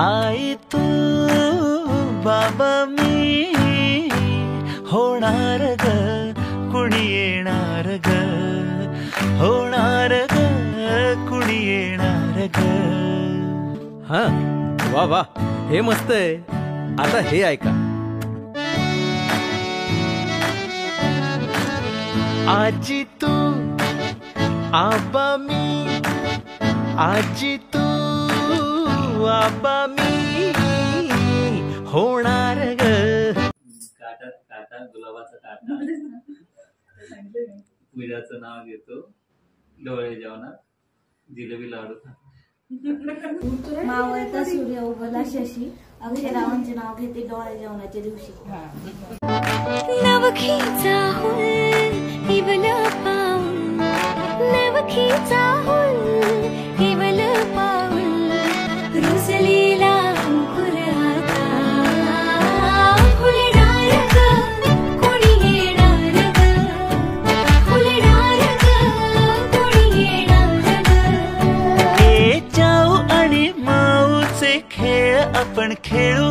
आई तू बाबा मी होणार ग कुणी येणार ग होणार ग कुणी येणार ग. हा वा वा हे मस्त आहे. आता हे ऐका. आजी तू आबा मी आजी तू आबा मी होणार ग. काटा काटा गुलाबाचा काटा पूजाचं नाव घेतो डोळे जेवणात जिलेबी लाडू खा. मावळता सूर्य उगवला शशी अक्षरावांचे नाव घेते डोळे जेवणाच्या दिवशी. नवखीचा हुल इवल पाऊल नवखीचा हुल इवल पाऊल रुसलेला अंकुर आता फुलणार ग कोणी येणार ग फुलणार ग कोणी येणार ग. ए जाऊ आणि माऊचे खेळ आपण खेळू.